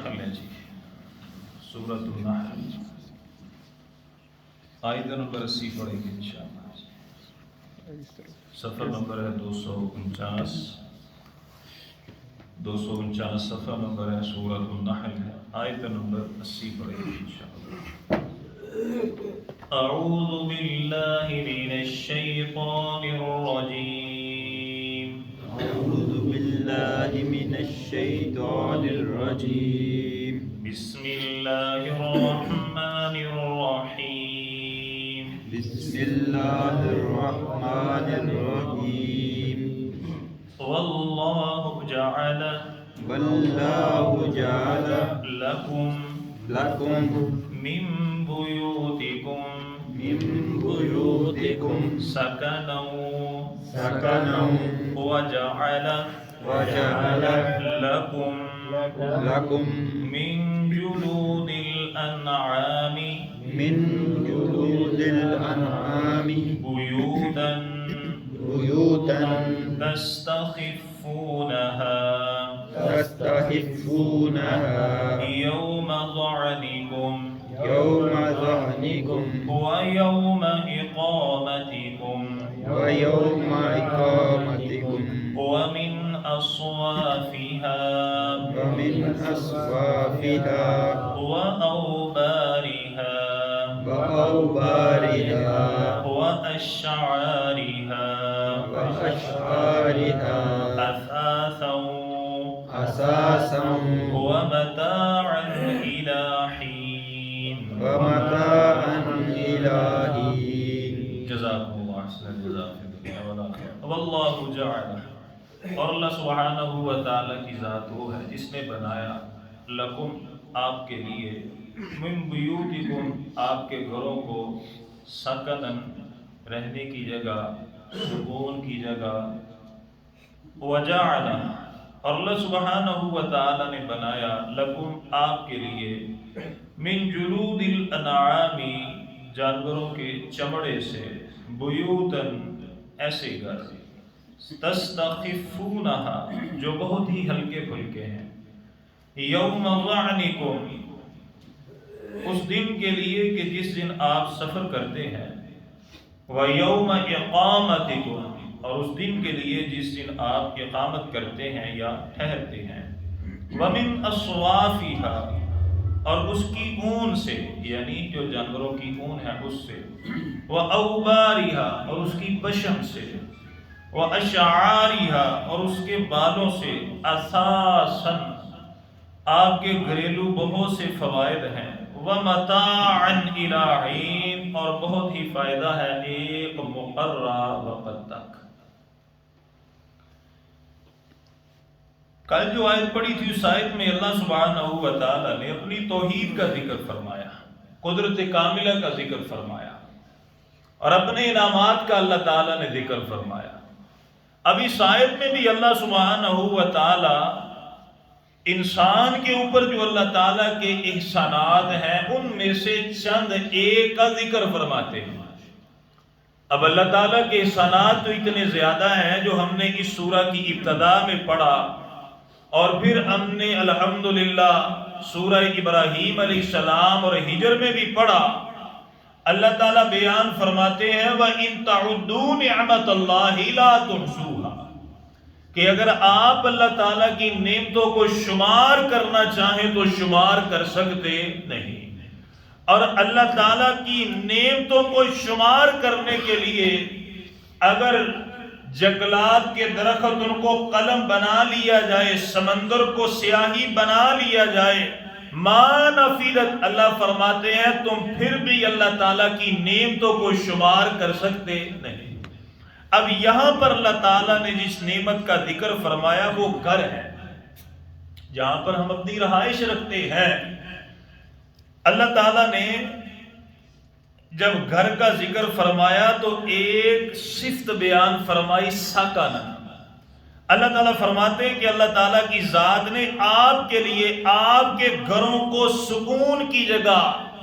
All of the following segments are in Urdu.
النحل ہے جی، سورۃ النحل آیت نمبر 80 پڑھیں گے انشاءاللہ۔ صفحہ نمبر ہے 249، 249 صفحہ نمبر ہے، سورۃ النحل ہے، آیت نمبر 80 پڑھیں گے انشاءاللہ۔ اعوذ باللہ من الشیطان الرجیم، اعوذ باللہ من الشیطان الرجیم، بسم اللہ الرحمن الرحیم، بسم اللہ الرحمن الرحیم، واللہ جعل واللہ جعل لکم لکم من بیوتکم من بیوتکم سکنا سکنا وجعل وجعل لکم لکم من جلود الانعام من جلود الانعام بیوتا بیوتا تستخفونها تستخفونها یوم ظعنکم یوم ظعنکم ویوم اقامتکم ویوم اقامتکم ومن أصوافها ومن أصوافها وأوبارها وأوبارها وأشعارها وأشعارها أثاثا ومتاعا أساسا إلى حين۔ ومتاعا إلى حين۔ جزاكم الله أحسن الجزاء في الدنيا والآخرة۔ والله جعل، اور اللہ سبحانہ و تعالیٰ کی ذات وہ ہے جس نے بنایا لکم آپ کے لیے من بیوتکم آپ کے گھروں کو سکنن رہنے کی جگہ، سکون کی جگہ، وجعل اور اللہ سبحانہ و تعالیٰ نے بنایا لکم آپ کے لیے من جلود الانعام جانوروں کے چمڑے سے بیوتن ایسے گھر تستخفونہا جو بہت ہی ہلکے پھلکے ہیں، یوم ظعنکم اس دن کے لیے کہ جس دن آپ سفر کرتے ہیں، ویوم اقامتکم اور اس دن کے لیے جس دن آپ اقامت کرتے ہیں یا ٹھہرتے ہیں، ومن اصوافہا اور اس کی اون سے یعنی جو جانوروں کی اون ہے اس سے، واوبارہا اور اس کی پشم سے، وَأَشْعَارِهَا اور اس کے بالوں سے، اثاثاً آپ کے گھریلو بہت سے فوائد ہیں، وَمَتَاعًا إِلَىٰ حِينٍ اور بہت ہی فائدہ ہے ایک مقررہ وقت تک۔ کل جو آیت پڑھی تھی اس آیت میں اللہ سبحانہ و تعالیٰ نے اپنی توحید کا ذکر فرمایا، قدرت کاملہ کا ذکر فرمایا اور اپنے انعامات کا اللہ تعالیٰ نے ذکر فرمایا۔ اب اس آیت میں بھی اللہ سبحانہ و تعالی انسان کے اوپر جو اللہ تعالیٰ کے احسانات ہیں ان میں سے چند ایک کا ذکر فرماتے ہیں۔ اب اللہ تعالیٰ کے احسانات تو اتنے زیادہ ہیں جو ہم نے اس سورہ کی ابتدا میں پڑھا اور پھر ہم نے الحمدللہ سورہ ابراہیم علیہ السلام اور ہجر میں بھی پڑھا۔ اللہ تعالیٰ بیان فرماتے ہیں وَإِن تَعُدُّوا نِعْمَةَ اللَّهِ لَا تُحْصُوهَا کہ اگر آپ اللہ تعالیٰ کی نعمتوں کو شمار کرنا چاہیں تو شمار کر سکتے نہیں، اور اللہ تعالیٰ کی نعمتوں کو شمار کرنے کے لیے اگر جنگلات کے درخت ان کو قلم بنا لیا جائے، سمندر کو سیاہی بنا لیا جائے، ما نفیدت اللہ فرماتے ہیں تم پھر بھی اللہ تعالیٰ کی نعمتوں کو شمار کر سکتے نہیں۔ اب یہاں پر اللہ تعالیٰ نے جس نعمت کا ذکر فرمایا وہ گھر ہے جہاں پر ہم اپنی رہائش رکھتے ہیں۔ اللہ تعالیٰ نے جب گھر کا ذکر فرمایا تو ایک صفت بیان فرمائی، سکن۔ اللہ تعالیٰ فرماتے ہیں کہ اللہ تعالیٰ کی ذات نے آپ کے لیے آپ کے گھروں کو سکون کی جگہ،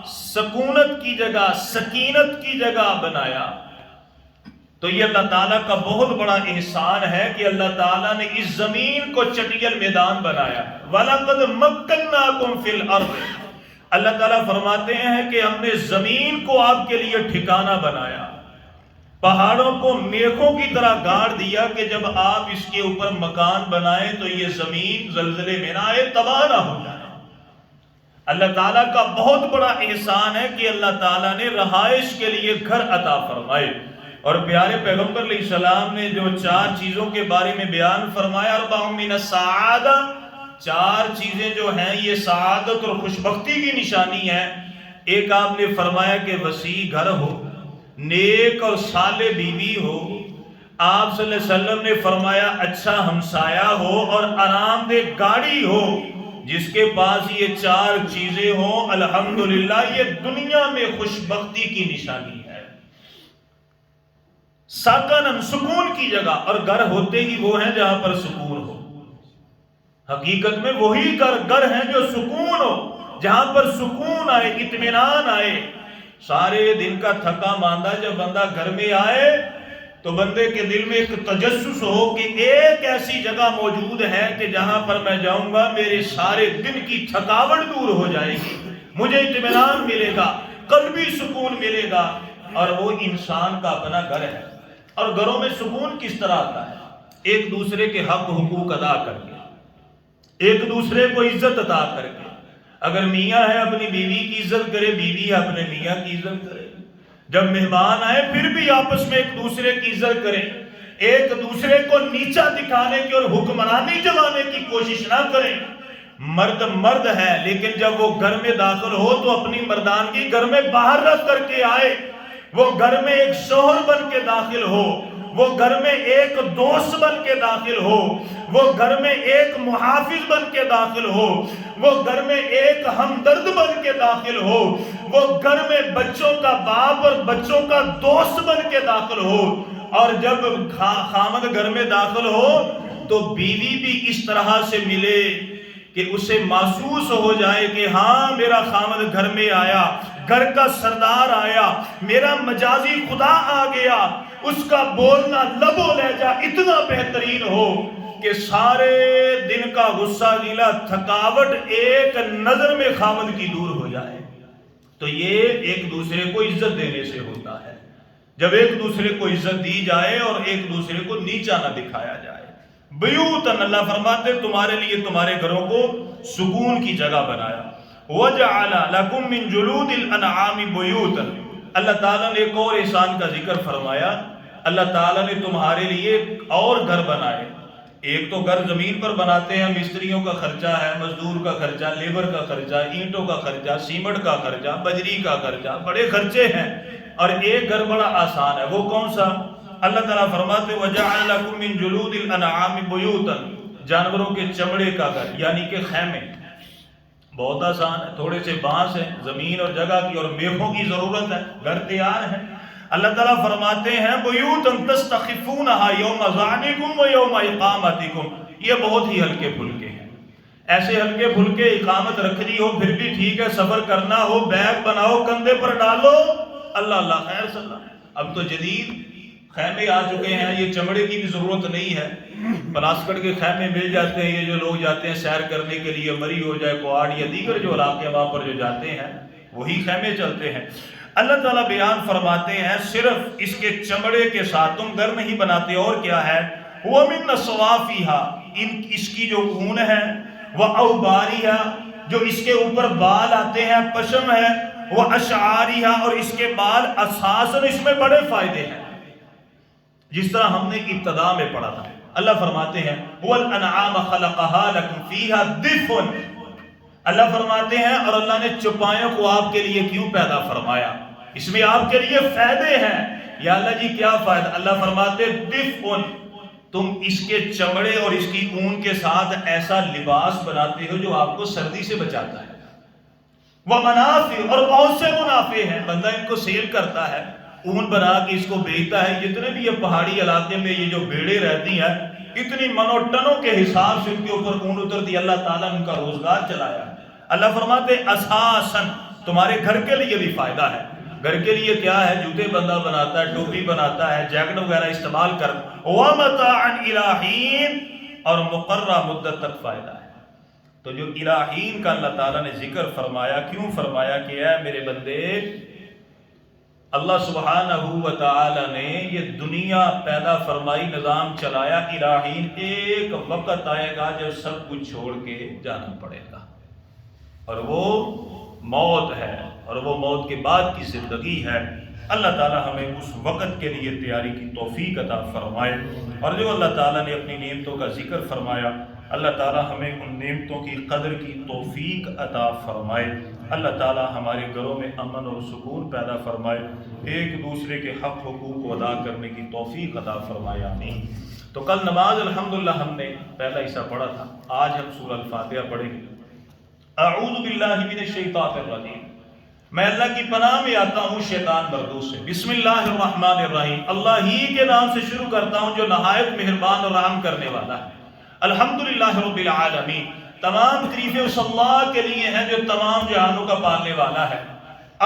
سکونت کی جگہ، سکینت کی جگہ بنایا۔ تو یہ اللہ تعالیٰ کا بہت بڑا احسان ہے کہ اللہ تعالیٰ نے اس زمین کو چٹیل میدان بنایا. وَلَقَدْ مَكَّنَّاكُمْ فِي الْأَرْضِ. اللہ تعالیٰ فرماتے ہیں کہ ہم نے زمین کو آپ کے لیے ٹھکانہ بنایا، پہاڑوں کو میخوں کی طرح گاڑ دیا کہ جب آپ اس کے اوپر مکان بنائیں تو یہ زمین زلزلے میں نہ آئے، تباہ نہ ہو جائے. اللہ تعالیٰ کا بہت بڑا احسان ہے کہ اللہ تعالیٰ نے رہائش کے لیے گھر عطا فرمائے. اور پیارے پیغمبر علیہ السلام نے جو 4 چیزوں کے بارے میں بیان فرمایا، اربع من السعادہ، 4 چیزیں جو ہیں یہ سعادت اور خوشبختی کی نشانی ہے. ایک آپ نے فرمایا کہ وسیع گھر ہو، نیک اور صالح بیوی ہو. آپ صلی اللہ علیہ وسلم نے فرمایا اچھا ہمسایہ ہو اور آرام دہ گاڑی ہو. جس کے پاس یہ 4 چیزیں ہوں الحمدللہ یہ دنیا میں خوشبختی کی نشانی ہے. ساکنن، سکون کی جگہ، اور گھر ہوتے ہی وہ ہیں جہاں پر سکون ہو. حقیقت میں وہی گھر ہیں جو سکون ہو، جہاں پر سکون آئے، اطمینان آئے. سارے دن کا تھکا ماندہ جب بندہ گھر میں آئے تو بندے کے دل میں ایک تجسس ہو کہ ایک ایسی جگہ موجود ہے کہ جہاں پر میں جاؤں گا میرے سارے دن کی تھکاوٹ دور ہو جائے گی، مجھے اطمینان ملے گا، قلبی سکون ملے گا. اور وہ انسان کا اپنا گھر ہے. اور گھروں میں سکون کس طرح آتا ہے؟ ایک دوسرے کے حق حقوق ادا کر کے، ایک دوسرے کو عزت عطا کر کے. اگر میاں ہے اپنی بیوی کی عزت کرے، بیوی ہے اپنے میاں کی عزت کرے. جب مہمان آئے پھر بھی آپس میں ایک دوسرے کی عزت کریں، ایک دوسرے کو نیچا دکھانے کی اور حکمرانی جمانے کی کوشش نہ کریں. مرد مرد ہے لیکن جب وہ گھر میں داخل ہو تو اپنی مردانگی گھر میں باہر رکھ کر کے آئے. وہ گھر میں ایک شوہر بن کے داخل ہو، وہ گھر میں ایک دوست بن کے داخل ہو، وہ گھر میں ایک محافظ بن کے داخل ہو، وہ گھر میں ایک ہمدرد بن کے داخل ہو، وہ گھر میں بچوں کا باپ اور بچوں کا دوست بن کے داخل ہو. اور جب خامد گھر میں داخل ہو تو بیوی بھی اس طرح سے ملے کہ اسے محسوس ہو جائے کہ ہاں میرا خامد گھر میں آیا، گھر کا سردار آیا، میرا مجازی خدا آ گیا. اس کا بولنا لب و لہجہ اتنا بہترین ہو کہ سارے دن کا غصہ گیلا تھکاوٹ ایک نظر میں خامد کی دور ہو جائے. تو یہ ایک دوسرے کو عزت دینے سے ہوتا ہے، جب ایک دوسرے کو عزت دی جائے اور ایک دوسرے کو نیچا نہ دکھایا جائے. بیوتن، اللہ فرماتے تمہارے لیے تمہارے گھروں کو سکون کی جگہ بنایا. وَجَعَلَ لَكُم مِّن جُلُودِ الْأَنْعَامِ بُيُوتًا. اللہ تعالیٰ نے ایک اور احسان کا ذکر فرمایا. اللہ تعالیٰ نے تمہارے لیے اور گھر بنائے. ایک تو گھر زمین پر بناتے ہیں، مستریوں کا خرچہ ہے، مزدور کا خرچہ، لیبر کا خرچہ، اینٹوں کا خرچہ، سیمنٹ کا خرچہ، بجری کا خرچہ، بڑے خرچے ہیں. اور ایک گھر بڑا آسان ہے، وہ کون سا؟ اللہ تعالیٰ فرماتے وَجَعَلَ لَكُم مِّن جُلُودِ الْأَنْعَامِ بُيُوتًا، جانوروں کے چمڑے کا گھر یعنی کہ خیمے. بہت آسان ہے، تھوڑے سے بانس ہیں، زمین اور جگہ کی اور میخوں کی ضرورت ہے، گھر تیار ہے. اللہ تعالیٰ فرماتے ہیں بُيُوتًا تَسْتَخِفُونَهَا يَوْمَ ظَعْنِكُمْ وَيَوْمَ إِقَامَتِكُمْ. یہ بہت ہی ہلکے پھلکے ہیں. ایسے ہلکے پھلکے اقامت رکھنی ہو پھر بھی ٹھیک ہے، سفر کرنا ہو بیگ بناؤ کندھے پر ڈالو، اللہ اللہ خیر صلی اللہ. اب تو جدید خیمے آ چکے ہیں، یہ چمڑے کی بھی ضرورت نہیں ہے، پلاسکٹ کے خیمے مل جاتے ہیں. یہ جو لوگ جاتے ہیں سیر کرنے کے لیے، مری ہو جائے، کوآڑ یا دیگر جو علاقے وہاں پر جو جاتے ہیں وہی خیمے چلتے ہیں. اللہ تعالیٰ بیان فرماتے ہیں صرف اس کے چمڑے کے ساتھ تم گھر نہیں بناتے، اور کیا ہے؟ وَمِنَ صَوَافِهَا، اس کی جو اون ہے، وَأَوْبَارِهَا، جو اس کے اوپر بال آتے ہیں، پشم ہے، وَأَشْعَارِهَا، اور اس کے بال اساساً اس میں بڑے فائدے ہیں، جس طرح ہم نے ابتدا میں پڑھا تھا. اللہ فرماتے ہیں وَالْأَنْعَامَ خَلَقَهَا لَكُمْ فِيهَا دِفْءٌ. اللہ فرماتے ہیں اور اللہ نے چوپایوں کو آپ کے لیے کیوں پیدا فرمایا؟ اس میں آپ کے لیے فائدے ہیں. یا اللہ جی کیا فائدہ؟ اللہ فرماتے دِفْءٌ، تم اس کے چمڑے اور اس کی اون کے ساتھ ایسا لباس بناتے ہو جو آپ کو سردی سے بچاتا ہے. وَمَنَافِعُ، اور بہت سے منافع ہیں، بندہ ان کو سیل کرتا ہے، اون بنا کے اس کو بیچتا ہے. جتنے بھی یہ پہاڑی علاقے میں یہ جو بھیڑیں رہتی ہیں اتنی منو ٹنوں کے حساب سے ان کے اوپر اون اترتی، اللہ تعالیٰ نے ان کا روزگار چلایا. اللہ فرماتے اساساً تمہارے گھر کے لیے بھی فائدہ ہے. گھر کے لیے کیا ہے، جوتے بندہ بناتا ہے، ٹوپی بناتا ہے، جیکٹ وغیرہ استعمال کر وَمَتَاعًا إِلَىٰ حِينٍ، اور مقررہ مدت تک فائدہ ہے۔ تو جو الہین کا اللہ تعالیٰ نے ذکر فرمایا، کیوں فرمایا کہ اے میرے بندے، اللہ سبحانہ و تعالی نے یہ دنیا پیدا فرمائی، نظام چلایا، الہین ایک وقت آئے گا جب سب کچھ چھوڑ کے جانا پڑے گا، اور وہ موت ہے، اور وہ موت کے بعد کی زندگی ہے۔ اللہ تعالیٰ ہمیں اس وقت کے لیے تیاری کی توفیق عطا فرمائے، اور جو اللہ تعالیٰ نے اپنی نعمتوں کا ذکر فرمایا، اللہ تعالیٰ ہمیں ان نعمتوں کی قدر کی توفیق عطا فرمائے۔ اللہ تعالیٰ ہمارے گھروں میں امن اور سکون پیدا فرمائے، ایک دوسرے کے حق حقوق کو ادا کرنے کی توفیق عطا فرمائے، آمین۔ تو کل نماز الحمدللہ ہم نے پہلا حصہ پڑھا تھا، آج ہم سورہ الفاتحہ پڑھیں گے۔ اعوذ باللہ من الشیطان الرجیم، میں اللہ کی پناہ میں آتا ہوں شیطان مردود سے۔ بسم اللہ الرحمن الرحیم، اللہ ہی کے نام سے شروع کرتا ہوں جو نہایت مہربان اور رحم کرنے والا ہے۔ الحمدللہ رب العالمین، تمام تعریفیں اس اللہ کے لیے ہیں جو تمام جہانوں کا پالنے والا ہے۔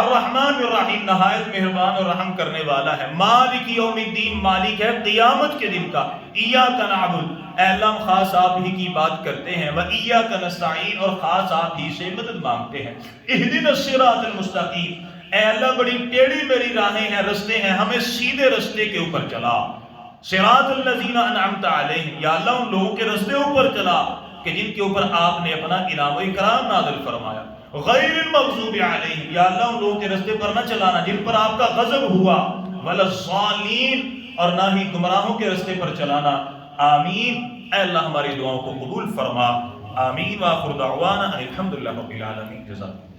الرحمن الرحیم، نہایت مہربان اور رحم کرنے والا ہے۔ مالک یوم الدین، مالک ہے قیامت کے دن کا۔ ایاک نعبد، اے اللہ ہم خاص آپ ہی کی بات کرتے ہیں، وایاک نستعین، اور خاص آپ ہی سے مدد مانگتے ہیں۔ اہدنا الصراط المستقیم، اے اللہ بڑی ٹیڑھی میری راہیں ہیں، رستے ہیں، ہمیں سیدھے رستے کے اوپر چلا۔ صراط الذین انعمت علیہم، یا اللہ ان لوگوں کے رستے اوپر چلا کہ جن کے اوپر آپ نے اپنا انعام و اکرام نازل فرمایا۔ غیر المغضوب علیہم، یا اللہ ان لوگوں کے رستے پر نہ چلانا جن پر آپ کا غضب ہوا، ولا الضالین، اور نہ ہی گمراہوں کے رستے پر چلانا، آمین۔ اے اللہ ہماری دعاؤں کو قبول فرما، آمین۔ وآخر دعوانا الحمدللہ رب العالمین، جزاکم۔